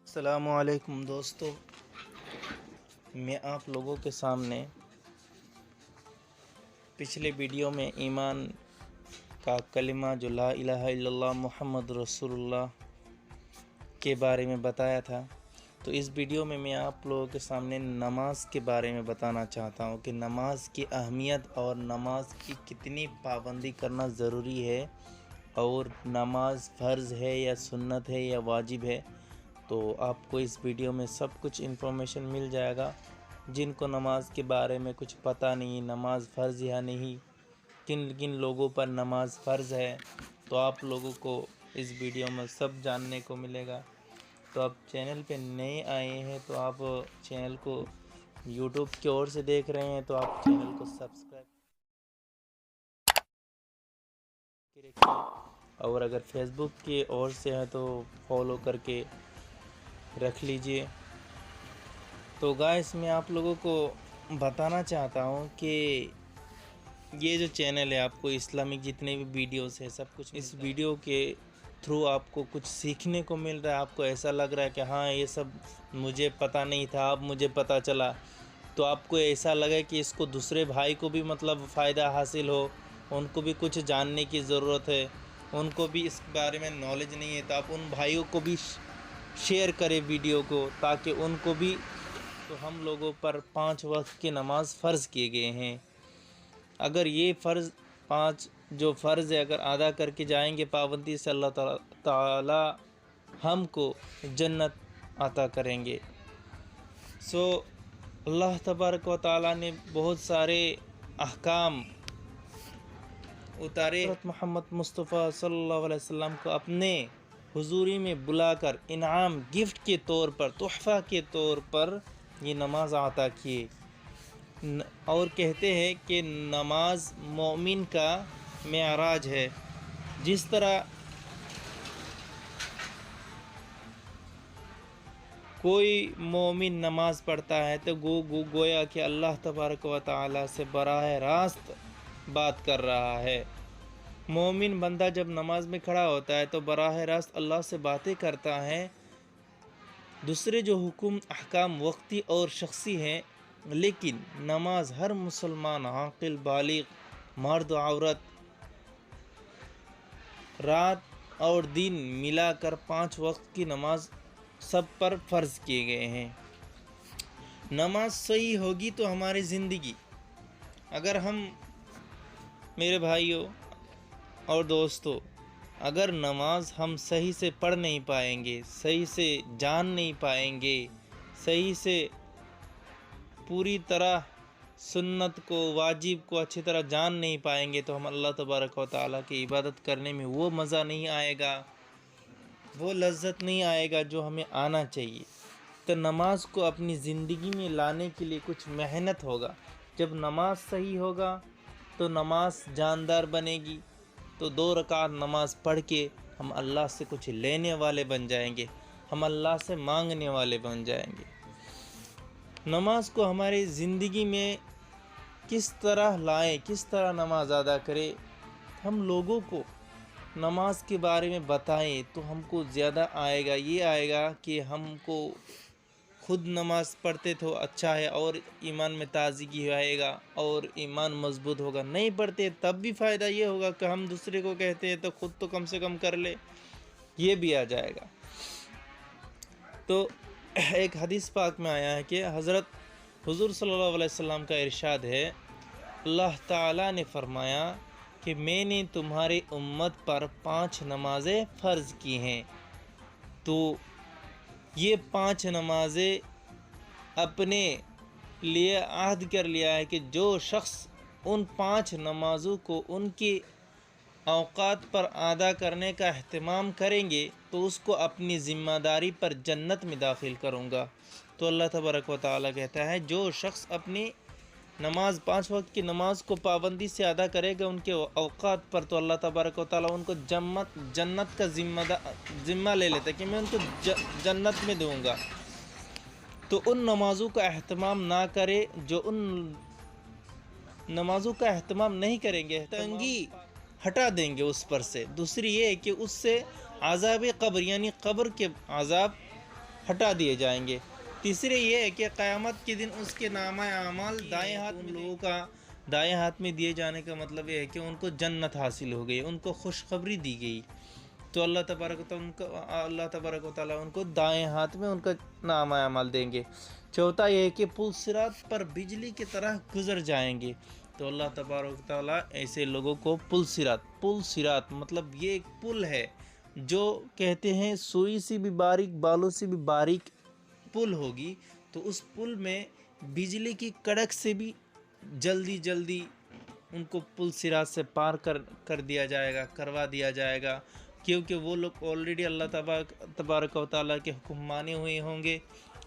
السلام علیکم دوستو، میں آپ لوگوں کے سامنے پچھلے ویڈیو میں ایمان کا کلمہ جو لا الہ الا اللہ محمد رسول اللہ کے بارے میں بتایا تھا. تو اس ویڈیو میں آپ لوگوں کے سامنے نماز کے بارے میں بتانا چاہتا ہوں کہ نماز کی اہمیت اور نماز کی کتنی پابندی کرنا ضروری ہے، اور نماز فرض ہے یا سنت ہے یا واجب ہے. تو آپ کو اس ویڈیو میں سب کچھ انفارمیشن مل جائے گا. جن کو نماز کے بارے میں کچھ پتہ نہیں، نماز فرض یا نہیں، کن کن لوگوں پر نماز فرض ہے، تو آپ لوگوں کو اس ویڈیو میں سب جاننے کو ملے گا. تو آپ چینل پہ نئے آئے ہیں تو آپ چینل کو یوٹیوب کی اور سے دیکھ رہے ہیں تو آپ چینل کو سبسکرائب کے رکھیں، اور اگر فیس بک کی اور سے ہے تو فالو کر کے رکھ لیجئے. تو گائس میں آپ لوگوں کو بتانا چاہتا ہوں کہ یہ جو چینل ہے، آپ کو اسلامک جتنے بھی ویڈیوز ہیں سب کچھ اس ویڈیو کے تھرو آپ کو کچھ سیکھنے کو مل رہا ہے. آپ کو ایسا لگ رہا ہے کہ ہاں یہ سب مجھے پتہ نہیں تھا، اب مجھے پتہ چلا. تو آپ کو ایسا لگے کہ اس کو دوسرے بھائی کو بھی فائدہ حاصل ہو، ان کو بھی کچھ جاننے کی ضرورت ہے، ان کو بھی اس بارے میں نالج نہیں ہے، تو آپ ان بھائیوں کو بھی شیئر کریں ویڈیو کو، تاکہ ان کو بھی. تو ہم لوگوں پر 5 وقت کی نماز فرض کیے گئے ہیں. اگر یہ پانچ جو فرض ہے اگر ادا کر کے جائیں گے پابندی سے، اللہ تعالی ہم کو جنت عطا کریں گے. اللہ تبارک و تعالی نے بہت سارے احکام اتارے. حضرت محمد مصطفیٰ صلی اللہ علیہ وسلم کو اپنے حضوری میں بلا کر انعام، گفٹ کے طور پر، تحفہ کے طور پر یہ نماز عطا کیے. اور کہتے ہیں کہ نماز مومن کا معراج ہے. جس طرح کوئی مومن نماز پڑھتا ہے تو گویا کہ اللہ تبارک و تعالی سے براہ راست بات کر رہا ہے. مومن بندہ جب نماز میں کھڑا ہوتا ہے تو براہ راست اللہ سے باتیں کرتا ہے. دوسرے جو حکم احکام وقتی اور شخصی ہیں، لیکن نماز ہر مسلمان عاقل بالغ مرد و عورت رات اور دن ملا کر 5 وقت کی نماز سب پر فرض کیے گئے ہیں. نماز صحیح ہوگی تو ہماری زندگی، اگر ہم میرے بھائیوں اور دوستو، اگر نماز ہم صحیح سے پڑھ نہیں پائیں گے، صحیح سے جان نہیں پائیں گے، صحیح سے پوری طرح سنت کو، واجب کو اچھی طرح جان نہیں پائیں گے، تو ہم اللہ تبارک و تعالیٰ کی عبادت کرنے میں وہ مزہ نہیں آئے گا، وہ لذت نہیں آئے گا جو ہمیں آنا چاہیے. تو نماز کو اپنی زندگی میں لانے کے لیے کچھ محنت ہوگا. جب نماز صحیح ہوگا تو نماز جاندار بنے گی. تو 2 رکعت نماز پڑھ کے ہم اللہ سے کچھ لینے والے بن جائیں گے، ہم اللہ سے مانگنے والے بن جائیں گے. نماز کو ہماری زندگی میں کس طرح لائیں، کس طرح نماز ادا کریں، ہم لوگوں کو نماز کے بارے میں بتائیں تو ہم کو زیادہ آئے گا. یہ آئے گا کہ ہم کو خود نماز پڑھتے تو اچھا ہے، اور ایمان میں تازگی آئے گا اور ایمان مضبوط ہوگا. نہیں پڑھتے تب بھی فائدہ یہ ہوگا کہ ہم دوسرے کو کہتے ہیں تو خود تو کم سے کم کر لے، یہ بھی آ جائے گا. تو ایک حدیث پاک میں آیا ہے کہ حضرت حضور صلی اللہ علیہ وسلم کا ارشاد ہے، اللہ تعالیٰ نے فرمایا کہ میں نے تمہاری امت پر 5 نمازیں فرض کی ہیں. تو یہ 5 نمازیں اپنے لیے عہد کر لیا ہے کہ جو شخص ان 5 نمازوں کو ان کی اوقات پر ادا کرنے کا اہتمام کریں گے تو اس کو اپنی ذمہ داری پر جنت میں داخل کروں گا. تو اللہ تبارک و تعالیٰ کہتا ہے جو شخص اپنی نماز 5 وقت کی نماز کو پابندی سے ادا کرے گا ان کے اوقات پر، تو اللہ تبارک و تعالیٰ ان کو جنت کا ذمہ لے لیتا ہے کہ میں ان کو جنت میں دوں گا. تو ان نمازوں کا اہتمام نہ کرے، جو ان نمازوں کا اہتمام نہیں کریں گے، تنگی ہٹا دیں گے اس پر سے. دوسری یہ ہے کہ اس سے عذاب قبر، یعنی قبر کے عذاب ہٹا دیے جائیں گے۔ تیسرے یہ ہے کہ قیامت کے دن اس کے نامہ اعمال دائیں ہاتھ میں لوگوں کا دائیں ہاتھ میں دیے جانے کا مطلب یہ ہے کہ ان کو جنت حاصل ہو گئی، ان کو خوشخبری دی گئی، تو اللہ تبارک و تعالیٰ ان کو دائیں ہاتھ میں ان کا نامہ اعمال دیں گے۔ چوتھا یہ ہے کہ پل صراط پر بجلی کی طرح گزر جائیں گے، تو اللہ تبارک و تعالیٰ ایسے لوگوں کو پل صراط مطلب یہ ایک پل ہے جو کہتے ہیں سوئی سے بھی باریک بالوں سے بھی باریک پل ہوگی، تو اس پل میں بجلی کی کڑک سے بھی جلدی ان کو پل صراط سے پار کر دیا جائے گا، کروا دیا جائے گا، کیونکہ وہ لوگ آلریڈی اللہ تبارک و تعالیٰ کے حکم مانے ہوئے ہوں گے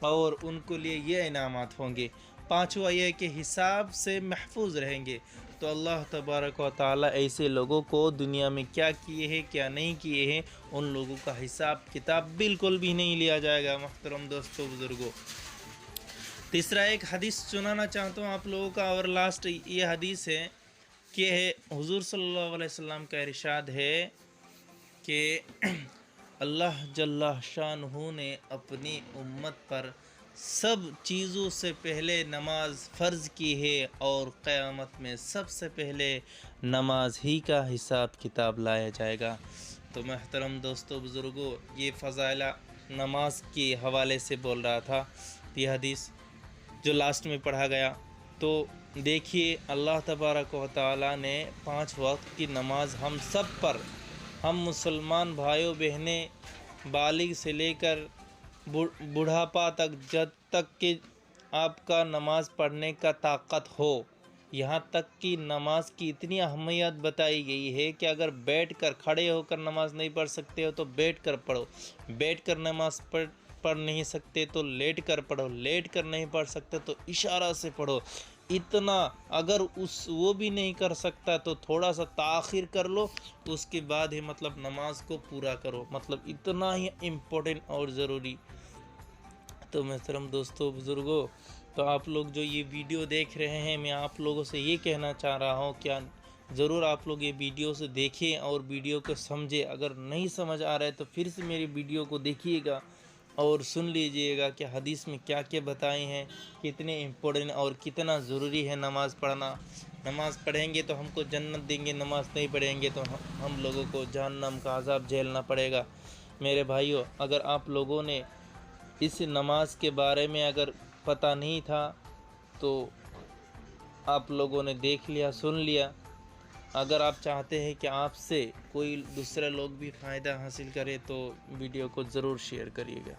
اور ان کو لیے یہ انعامات ہوں گے۔ پانچواں یہ ہے کہ حساب سے محفوظ رہیں گے، تو اللہ تبارک و تعالیٰ ایسے لوگوں کو دنیا میں کیا کیے ہیں کیا نہیں کیے ہیں ان لوگوں کا حساب کتاب بالکل بھی نہیں لیا جائے گا۔ محترم دوستو بزرگوں، تیسرا ایک حدیث سنانا چاہتا ہوں آپ لوگوں کا، اور لاسٹ یہ حدیث ہے کہ حضور صلی اللہ علیہ وسلم کا ارشاد ہے کہ اللہ جل شانہ نے اپنی امت پر سب چیزوں سے پہلے نماز فرض کی ہے، اور قیامت میں سب سے پہلے نماز ہی کا حساب کتاب لایا جائے گا۔ تو محترم دوستو بزرگوں، یہ فضائل نماز کے حوالے سے بول رہا تھا، یہ حدیث جو لاسٹ میں پڑھا گیا۔ تو دیکھیے اللہ تبارک و تعالیٰ نے 5 وقت کی نماز ہم سب پر، ہم مسلمان بھائیوں بہنیں، بالغ سے لے کر بڑھاپا تک، جب تک کہ آپ کا نماز پڑھنے کا طاقت ہو، یہاں تک کہ نماز کی اتنی اہمیت بتائی گئی ہے کہ اگر بیٹھ کر کھڑے ہو کر نماز نہیں پڑھ سکتے ہو تو بیٹھ کر پڑھو، بیٹھ کر نماز پڑھ نہیں سکتے تو لیٹ کر پڑھو، لیٹ کر نہیں پڑھ سکتے تو اشارہ سے پڑھو۔ اتنا اگر وہ بھی نہیں کر سکتا تو تھوڑا سا تاخیر کر لو، اس کے بعد ہی مطلب نماز کو پورا کرو، مطلب اتنا ہی امپورٹنٹ اور ضروری۔ تو محترم دوستو بزرگوں، تو آپ لوگ جو یہ ویڈیو دیکھ رہے ہیں، میں آپ لوگوں سے یہ کہنا چاہ رہا ہوں کہ ضرور آپ لوگ یہ ویڈیو سے دیکھیں اور ویڈیو کو سمجھیں۔ اگر نہیں سمجھ آ رہا ہے تو پھر سے میری ویڈیو کو دیکھیے گا اور سن لیجئے گا کہ حدیث میں کیا کیا بتائے ہیں، کتنے امپورٹنٹ اور کتنا ضروری ہے نماز پڑھنا۔ نماز پڑھیں گے تو ہم کو جنت دیں گے، نماز نہیں پڑھیں گے تو ہم لوگوں کو جہنم کا عذاب جھیلنا پڑے گا۔ میرے بھائیوں، اگر آپ لوگوں نے اس نماز کے بارے میں اگر پتہ نہیں تھا تو آپ لوگوں نے دیکھ لیا، سن لیا۔ اگر آپ چاہتے ہیں کہ آپ سے کوئی دوسرے لوگ بھی فائدہ حاصل کرے تو ویڈیو کو ضرور شیئر کریے گا۔